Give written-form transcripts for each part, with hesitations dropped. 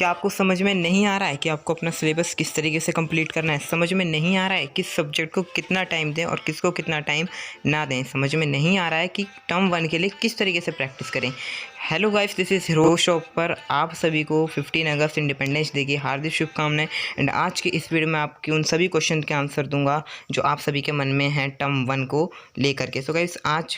क्या आपको समझ में नहीं आ रहा है कि आपको अपना सिलेबस किस तरीके से कंप्लीट करना है? समझ में नहीं आ रहा है किस सब्जेक्ट को कितना टाइम दें और किसको कितना टाइम ना दें? समझ में नहीं आ रहा है कि टर्म 1 के लिए किस तरीके से प्रैक्टिस करें? Hello guys, this is hero shop पर आप सभी को 15 अगस्त इंडिपेंडेंस डे की हार्दिक शुभकामनाएं। एंड आज की इस वीडियो में आपके उन सभी क्वेश्चन के आंसर दूंगा जो आप सभी के मन में हैं टर्म 1 को लेकर के। सो गाइस, आज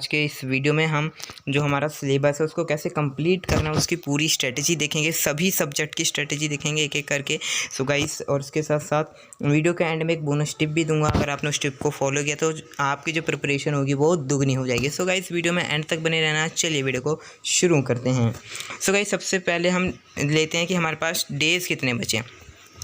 के इस वीडियो में हम जो हमारा सिलेबस है उसको कैसे कंप्लीट करना है उसकी पूरी स्ट्रेटजी देखेंगे, सभी सब्जेक्ट की स्ट्रेटजी देखेंगे एक एक करके। सो गाइस, और इसके साथ साथ वीडियो के एंड में एक बोनस टिप भी दूंगा। अगर आपने उस टिप को फॉलो किया तो आपकी जो प्रिपरेशन होगी वो दुगनी हो जाएगी। सो गाइस, वीडियो में एंड तक बने रहना। चलिए वीडियो को शुरू करते हैं। सो गाइस, सबसे पहले हम लेते हैं कि हमारे पास डेज़ कितने बचे हैं।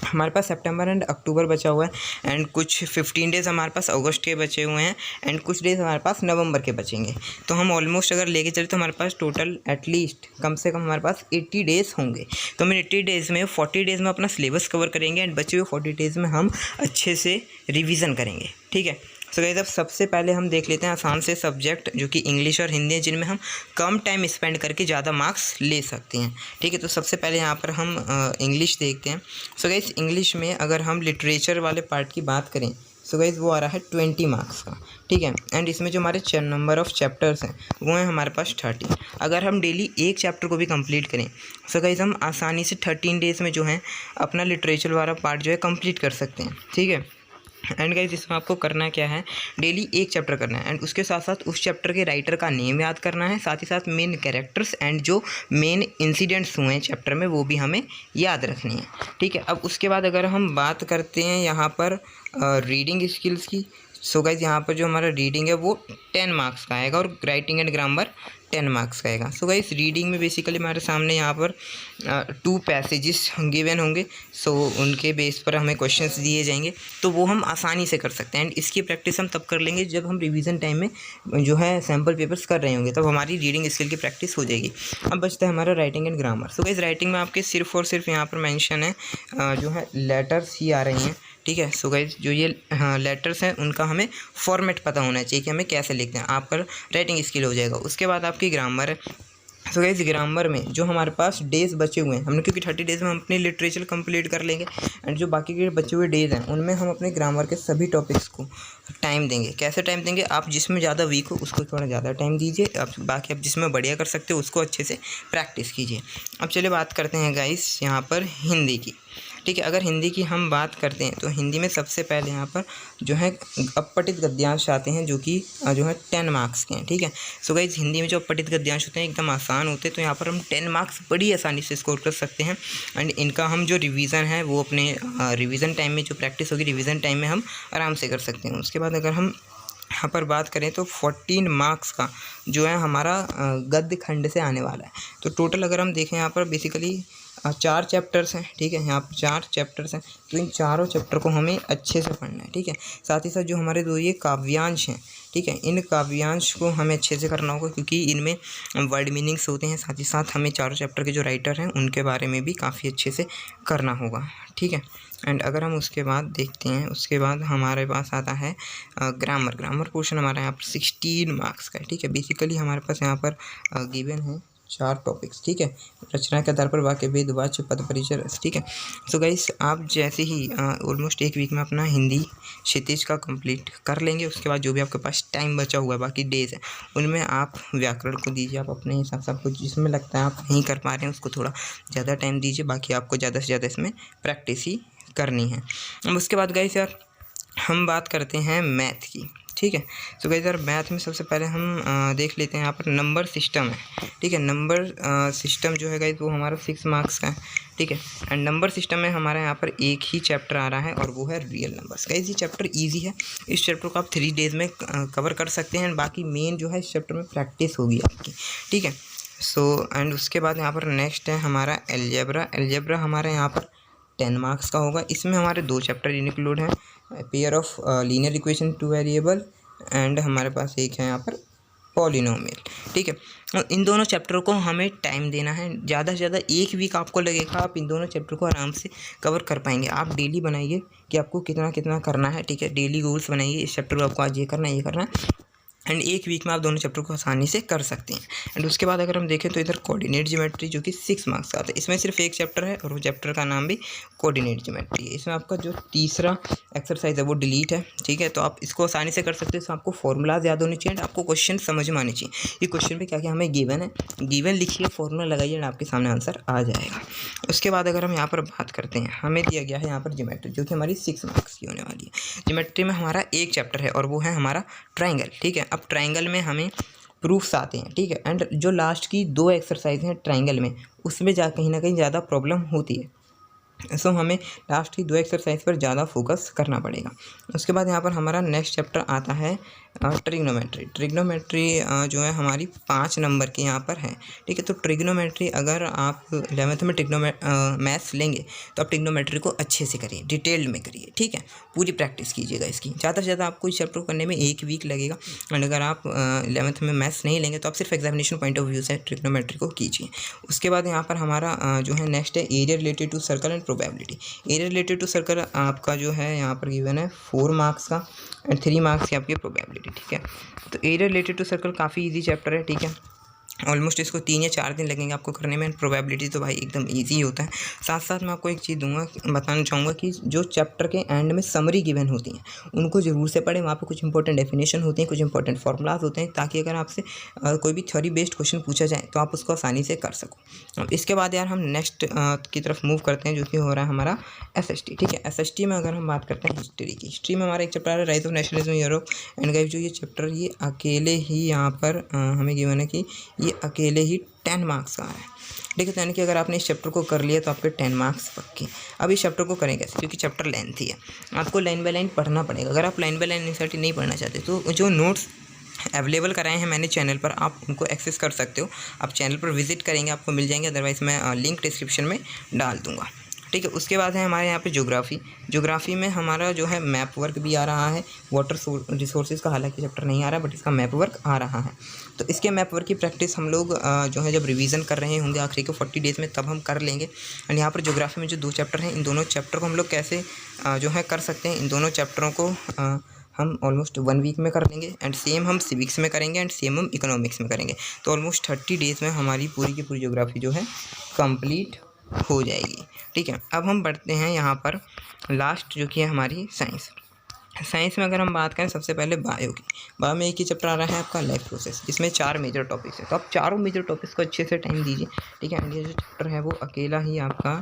हमारे पास सितंबर एंड अक्टूबर बचा हुआ है एंड कुछ 15 डेज़ हमारे पास अगस्त के बचे हुए हैं एंड कुछ डेज़ हमारे पास नवंबर के बचेंगे। तो हम ऑलमोस्ट अगर लेके चले तो हमारे पास टोटल एटलीस्ट कम से कम हमारे पास 80 डेज़ होंगे। तो हम 80 डेज़ में 40 डेज़ में अपना सिलेबस कवर करेंगे एंड बचे हुए 40 डेज़ में हम अच्छे से रिविज़न करेंगे। ठीक है। सो गाइस, अब सबसे पहले हम देख लेते हैं आसान से सब्जेक्ट जो कि इंग्लिश और हिंदी है, जिनमें हम कम टाइम स्पेंड करके ज़्यादा मार्क्स ले सकते हैं। ठीक है, तो सबसे पहले यहाँ पर हम इंग्लिश देखते हैं। सो गाइस, इंग्लिश में अगर हम लिटरेचर वाले पार्ट की बात करें, सो गाइस वो आ रहा है 20 मार्क्स का। ठीक है, एंड इसमें जो हमारे नंबर ऑफ़ चैप्टर्स हैं वो हैं हमारे पास 30। अगर हम डेली एक चैप्टर को भी कंप्लीट करें, सो गाइस हम आसानी से 13 डेज़ में जो है अपना लिटरेचर वाला पार्ट जो है कंप्लीट कर सकते हैं। ठीक है, एंड गाइस इसमें आपको करना क्या है, डेली एक चैप्टर करना है एंड उसके साथ साथ उस चैप्टर के राइटर का नेम याद करना है, साथ ही साथ मेन कैरेक्टर्स एंड जो मेन इंसिडेंट्स हुए हैं चैप्टर में वो भी हमें याद रखनी है। ठीक है, अब उसके बाद अगर हम बात करते हैं यहाँ पर रीडिंग स्किल्स की, सो गाइस यहाँ पर जो हमारा रीडिंग है वो 10 मार्क्स का आएगा और राइटिंग एंड ग्रामर 10 मार्क्स का आएगा। सो गाइस, रीडिंग में बेसिकली हमारे सामने यहाँ पर 2 पैसेजेस गिवन होंगे। सो उनके बेस पर हमें क्वेश्चंस दिए जाएंगे तो वो हम आसानी से कर सकते हैं एंड इसकी प्रैक्टिस हम तब कर लेंगे जब हम रिवीजन टाइम में जो है सैम्पल पेपर्स कर रहे होंगे, तब हमारी रीडिंग स्किल की प्रैक्टिस हो जाएगी। अब बचता है हमारा writing and grammar. So guys, writing में आपके सिर्फ और सिर्फ यहाँ पर मेंशन है जो है लेटर्स ही आ रही हैं। ठीक है, सो गाइस जो ये लेटर्स हैं उनका हमें फॉर्मेट पता होना चाहिए कि हमें कैसे लिखते हैं, आपका राइटिंग स्किल हो जाएगा। उसके बाद आपकी ग्रामर है। सो गाइस, ग्रामर में जो हमारे पास डेज़ बचे हुए हैं, हमने क्योंकि 30 डेज़ में हम अपनी लिटरेचर कंप्लीट कर लेंगे एंड जो बाकी के बचे हुए डेज़ हैं उनमें हम अपने ग्रामर के सभी टॉपिक्स को टाइम देंगे। कैसे टाइम देंगे, आप जिसमें ज़्यादा वीक हो उसको थोड़ा ज़्यादा टाइम दीजिए, अब बाकी आप जिसमें बढ़िया कर सकते हो उसको अच्छे से प्रैक्टिस कीजिए। अब चलिए बात करते हैं गाइस यहाँ पर हिंदी की। ठीक है, अगर हिंदी की हम बात करते हैं तो हिंदी में सबसे पहले यहाँ पर जो है अपठित गद्यांश आते हैं जो कि जो है 10 मार्क्स के हैं। ठीक है, सो गाइस हिंदी में जो अपठित गद्यांश होते हैं एकदम आसान होते हैं, तो यहाँ पर हम 10 मार्क्स बड़ी आसानी से स्कोर कर सकते हैं एंड इनका हम जो रिवीजन है वो अपने रिवीजन टाइम में जो प्रैक्टिस होगी रिवीजन टाइम में हम आराम से कर सकते हैं। उसके बाद अगर हम यहाँ पर बात करें तो 14 मार्क्स का जो है हमारा गद्य खंड से आने वाला है। तो टोटल अगर हम देखें यहाँ पर बेसिकली 4 चैप्टर्स हैं। ठीक है, यहाँ पर 4 चैप्टर्स हैं, तो इन चारों चैप्टर को हमें अच्छे से पढ़ना है। ठीक है, साथ ही साथ जो हमारे दो ये काव्यांश हैं, ठीक है, इन काव्यांश को हमें अच्छे से करना होगा क्योंकि इनमें वर्ड मीनिंग्स होते हैं। साथ ही साथ हमें चारों चैप्टर के जो राइटर हैं उनके बारे में भी काफ़ी अच्छे से करना होगा। ठीक है, एंड अगर हम उसके बाद देखते हैं, उसके बाद हमारे पास आता है ग्रामर पोर्शन हमारा यहाँ पर 16 मार्क्स का है। ठीक है, बेसिकली हमारे पास यहाँ पर गिवन है 4 टॉपिक्स। ठीक है, रचना के आधार पर वाक्य भेद वाच्य पद परिचय रस। ठीक है, सो गाइस आप जैसे ही ऑलमोस्ट एक वीक में अपना हिंदी क्षितिज का कंप्लीट कर लेंगे, उसके बाद जो भी आपके पास टाइम बचा हुआ है बाकी डेज है उनमें आप व्याकरण को दीजिए। आप अपने हिसाब से आपको जिसमें लगता है आप नहीं कर पा रहे हैं उसको थोड़ा ज़्यादा टाइम दीजिए, बाकी आपको ज़्यादा से ज़्यादा इसमें प्रैक्टिस ही करनी है। अब उसके बाद गाइस यार हम बात करते हैं मैथ की। ठीक है, तो गाइस यार मैथ में सबसे पहले हम देख लेते हैं यहाँ पर नंबर सिस्टम है। ठीक है, नंबर सिस्टम जो है गाइस वो हमारा 6 मार्क्स का है। ठीक है, एंड नंबर सिस्टम में हमारा यहाँ पर एक ही चैप्टर आ रहा है और वो है रियल नंबर्स। गाइस ये चैप्टर इजी है, इस चैप्टर को आप 3 डेज़ में कवर कर सकते हैं एंड बाकी मेन जो है इस चैप्टर में प्रैक्टिस होगी आपकी। ठीक है, सो एंड उसके बाद यहाँ पर नेक्स्ट है हमारा एलजेब्रा हमारे यहाँ पर 10 मार्क्स का होगा। इसमें हमारे 2 चैप्टर इंक्लूड हैं, pair of linear equation 2 variable and हमारे पास एक है यहाँ पर पॉलिनोमियल। ठीक है, इन दोनों चैप्टर को हमें टाइम देना है, ज़्यादा से ज़्यादा 1 वीक आपको लगेगा, आप इन दोनों चैप्टर को आराम से कवर कर पाएंगे। आप डेली बनाइए कि आपको कितना कितना करना है। ठीक है, डेली गोल्स बनाइए, इस चैप्टर को आपको आज ये करना है, ये करना है। एंड एक वीक में आप दोनों चैप्टर को आसानी से कर सकते हैं। एंड उसके बाद अगर हम देखें तो इधर कोऑर्डिनेट ज्योमेट्री जो कि 6 मार्क्स का आता है, इसमें सिर्फ एक चैप्टर है और वो चैप्टर का नाम भी कोऑर्डिनेट ज्योमेट्री है। इसमें आपका जो तीसरा एक्सरसाइज है वो डिलीट है, ठीक है। तो आप इसको आसानी से कर सकते हैं। तो आपको फॉर्मूलाज याद होने चाहिए एंड आपको क्वेश्चन समझ में आने चाहिए। ये क्वेश्चन पे क्या क्या हमें गिवन है, गिवन लिखिए, फॉर्मूला लगाइए एंड आपके सामने आंसर आ जाएगा। उसके बाद अगर हम यहाँ पर बात करते हैं, हमें दिया गया है यहाँ पर ज्योमेट्री जो कि हमारी 6 मार्क्स की होने वाली है। ज्योमेट्री में हमारा एक चैप्टर है और वो है हमारा ट्राइंगल, ठीक है। अब ट्राइंगल में हमें प्रूफ्स आते हैं, ठीक है। एंड जो लास्ट की 2 एक्सरसाइज हैं ट्राइंगल में, उसमें कहीं ना कहीं ज़्यादा प्रॉब्लम होती है। सो हमें लास्ट की 2 एक्सरसाइज पर ज़्यादा फोकस करना पड़ेगा। उसके बाद यहाँ पर हमारा नेक्स्ट चैप्टर आता है ट्रिग्नोमेट्री। ट्रिग्नोमेट्री जो है हमारी 5 नंबर की यहाँ पर है, ठीक है। तो ट्रिग्नोमेट्री अगर आप 11th में मैथ्स लेंगे तो आप ट्रिग्नोमेट्री को अच्छे से करिए, डिटेल्ड में करिए, ठीक है। पूरी प्रैक्टिस कीजिएगा इसकी। ज़्यादा से ज़्यादा आपको इस चैप्टर को करने में 1 वीक लगेगा। एंड अगर आप 11th में मैथ्स नहीं लेंगे तो आप सिर्फ एग्जामिनेशन पॉइंट ऑफ व्यू से ट्रिग्नोमेट्री को कीजिए। उसके बाद यहाँ पर हमारा जो है नेक्स्ट है area related to circle and probability. Area related to circle आपका जो है यहाँ पर गिवन है 4 मार्क्स का एंड 3 मार्क्स की आपकी प्रोबेबिलिटी, ठीक है। तो एरिया रिलेटेड टू सर्कल काफ़ी इजी चैप्टर है, ठीक है। ऑलमोस्ट इसको 3 या 4 दिन लगेंगे आपको करने में। प्रोबेबिलिटी तो भाई एकदम इजी होता है। साथ साथ मैं आपको एक चीज़ बताना चाहूँगा कि जो चैप्टर के एंड में समरी गिवन होती हैं उनको ज़रूर से पढ़ें। वहाँ पे कुछ इंपॉर्टेंट डेफिनेशन होते हैं, कुछ इंपॉर्टेंट फार्मूलाज होते हैं, ताकि अगर आपसे कोई भी थ्योरी बेस्ड क्वेश्चन पूछा जाए तो आप उसको आसानी से कर सको। अब इसके बाद यार हम नेक्स्ट की तरफ मूव करते हैं जो कि हो रहा है हमारा SST, ठीक है। SST में अगर हम बात करते हैं हिस्ट्री की, हिस्ट्री में हमारा एक चैप्टर है rise of nationalism in Europe. And guys जो ये चैप्टर ये अकेले ही यहाँ पर हमें गिवन है कि ये अकेले ही 10 मार्क्स का है, ठीक है। तो यानी कि अगर आपने इस चैप्टर को कर लिया तो आपके 10 मार्क्स पक्के। अब इस चैप्टर को करें कैसे, क्योंकि चैप्टर लेंथी है, आपको लाइन बाय लाइन पढ़ना पड़ेगा। अगर आप लाइन बाय लाइन एनसीईआरटी नहीं पढ़ना चाहते तो जो नोट्स अवेलेबल कराए हैं मैंने चैनल पर, आप उनको एक्सेस कर सकते हो। आप चैनल पर विजिट करेंगे आपको मिल जाएंगे, अदरवाइज़ मैं लिंक डिस्क्रिप्शन में डाल दूँगा, ठीक है। उसके बाद है हमारे यहाँ पे ज्योग्राफी में हमारा जो है मैप वर्क भी आ रहा है, वाटर रिसोर्सेज का हालांकि चैप्टर नहीं आ रहा बट इसका मैप वर्क आ रहा है। तो इसके मैप वर्क की प्रैक्टिस हम लोग जो है जब रिवीजन कर रहे होंगे आखिरी के 40 डेज़ में तब हम कर लेंगे। एंड यहाँ पर ज्योग्राफी में जो 2 चैप्टर हैं, इन दोनों चैप्टर को हम लोग कैसे जो है कर सकते हैं, इन दोनों चैप्टरों को हम ऑलमोस्ट 1 वीक में कर लेंगे। एंड सेम हम सिविक्स में करेंगे एंड सेम हम इकोनॉमिक्स में करेंगे। तो ऑलमोस्ट 30 डेज़ में हमारी पूरी की पूरी ज्योग्राफी जो है कंप्लीट हो जाएगी, ठीक है। अब हम बढ़ते हैं यहाँ पर लास्ट जो कि है हमारी साइंस में अगर हम बात करें सबसे पहले बायो की। बायो में एक ही चैप्टर आ रहा है आपका लाइफ प्रोसेस, जिसमें 4 मेजर टॉपिक्स है। तो आप चारों मेजर टॉपिक्स को अच्छे से टाइम दीजिए, ठीक है। एंड ये जो चैप्टर है वो अकेला ही आपका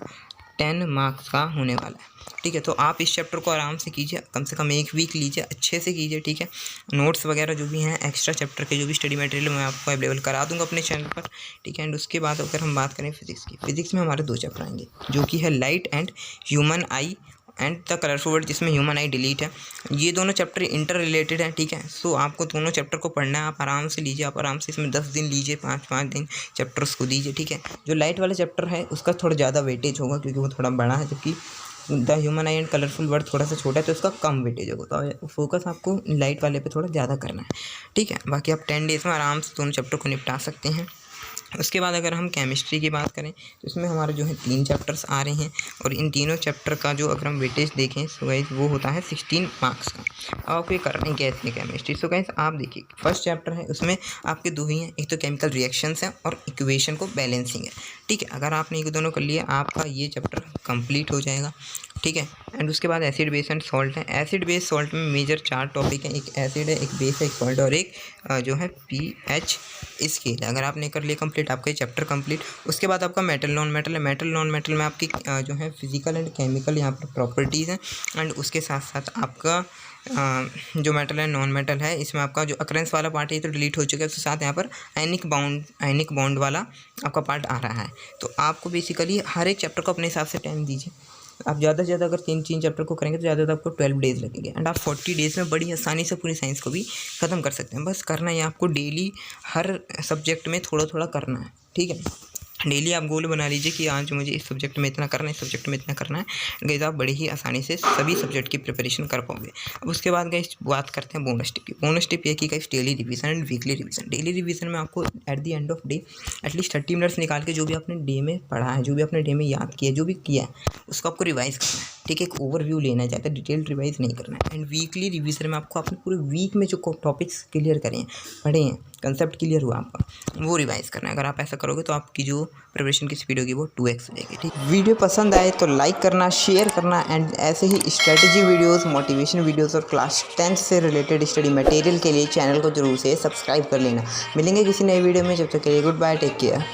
10 मार्क्स का होने वाला है, ठीक है। तो आप इस चैप्टर को आराम से कीजिए, कम से कम 1 वीक लीजिए, अच्छे से कीजिए, ठीक है। नोट्स वगैरह जो भी हैं एक्स्ट्रा चैप्टर के जो भी स्टडी मटेरियल मैं आपको अवेलेबल करा दूंगा अपने चैनल पर, ठीक है। एंड उसके बाद अगर हम बात करें फिजिक्स की, फिजिक्स में हमारे 2 चैप्टर आएंगे जो कि है light and human I and the colourful world, जिसमें ह्यूमन आई डिलीट है। ये दोनों चैप्टर इंटर रिलेटेड हैं, ठीक है। सो आपको दोनों चैप्टर को पढ़ना है, आप आराम से लीजिए, आप आराम से इसमें 10 दिन लीजिए, 5-5 दिन चैप्टर्स को दीजिए, ठीक है। जो लाइट वाला चैप्टर है उसका थोड़ा ज़्यादा वेटेज होगा क्योंकि वो थोड़ा बड़ा है, जबकि the human I and colourful world थोड़ा सा छोटा है तो उसका कम वेटेज होगा। तो फोकस आपको लाइट वाले पे थोड़ा ज़्यादा करना है, ठीक है। बाकी आप 10 डेज़ में आराम से दोनों चैप्टर को निपटा सकते हैं। उसके बाद अगर हम केमिस्ट्री की बात करें तो इसमें हमारे जो है 3 चैप्टर्स आ रहे हैं और इन तीनों चैप्टर का जो अगर हम वेटेज देखें सो गाइस वो होता है 16 मार्क्स का। अब आपको ये करना है कैसे केमिस्ट्री। सो गाइस आप देखिए फर्स्ट चैप्टर है उसमें आपके 2 ही हैं, एक तो केमिकल रिएक्शंस है और इक्वेशन को बैलेंसिंग है, ठीक है। अगर आपने ये दोनों कर लिया आपका ये चैप्टर कंप्लीट हो जाएगा, ठीक है। एंड उसके बाद एसिड बेस एंड सॉल्ट है। एसिड बेस सॉल्ट में मेजर 4 टॉपिक हैं, एक एसिड है, एक बेस है, एक सॉल्ट और एक जो है pH स्केल है। अगर आपने कर लिया कंप्लीट आपका ये चैप्टर कंप्लीट। उसके बाद आपका मेटल नॉन मेटल है। मेटल नॉन मेटल में आपकी जो है फिजिकल एंड केमिकल यहाँ पर प्रॉपर्टीज़ हैं। एंड उसके साथ साथ आपका जो मेटल है नॉन मेटल है इसमें आपका जो अकरेंस वाला पार्ट है तो डिलीट हो चुका है, उसके साथ यहाँ पर आयनिक बॉन्ड वाला आपका पार्ट आ रहा है। तो आपको बेसिकली हर एक चैप्टर को अपने हिसाब से टाइम दीजिए। आप ज़्यादा से ज़्यादा अगर 3 चैप्टर को करेंगे तो ज़्यादा आपको 12 डेज़ लगेंगे एंड आप 40 डेज़ में बड़ी आसानी से पूरी साइंस को भी ख़त्म कर सकते हैं। बस करना है आपको डेली हर सब्जेक्ट में थोड़ा थोड़ा करना है, ठीक है। डेली आप गोल बना लीजिए कि आज मुझे इस सब्जेक्ट में इतना करना है, इस सब्जेक्ट में इतना करना है। गाइस आप बड़ी ही आसानी से सभी सब्जेक्ट की प्रिपरेशन कर पाओगे। अब उसके बाद गाइस बात करते हैं बोनस टिप की। बोनस टिप ये कि guys daily revision and weekly revision. Daily revision में आपको at the end of day at least 30 minutes निकाल के जो भी आपने डे में पढ़ा है, जो भी आपने डे में याद किया, जो भी किया है उसको आपको रिवाइज़ करना है। ठीक है, एक ओवरव्यू लेना है, ज़्यादा डिटेल्ड रिवाइज नहीं करना है। एंड वीकली रिवीजन में आपको अपने पूरे वीक में जो टॉपिक्स क्लियर करें हैं, पढ़े हैं, कंसेप्ट क्लियर हुआ आपका, वो रिवाइज करना है। अगर आप ऐसा करोगे तो आपकी जो प्रिपरेशन की स्पीड होगी वो 2x हो जाएगी। ठीक, वीडियो पसंद आए तो लाइक करना, शेयर करना एंड ऐसे ही स्ट्रेटजी वीडियोस, मोटिवेशन वीडियोस और क्लास 10 से रिलेटेड स्टडी मटेरियल के लिए चैनल को जरूर से सब्सक्राइब कर लेना। मिलेंगे किसी नए वीडियो में, जब तक के लिए गुड बाय, टेक केयर।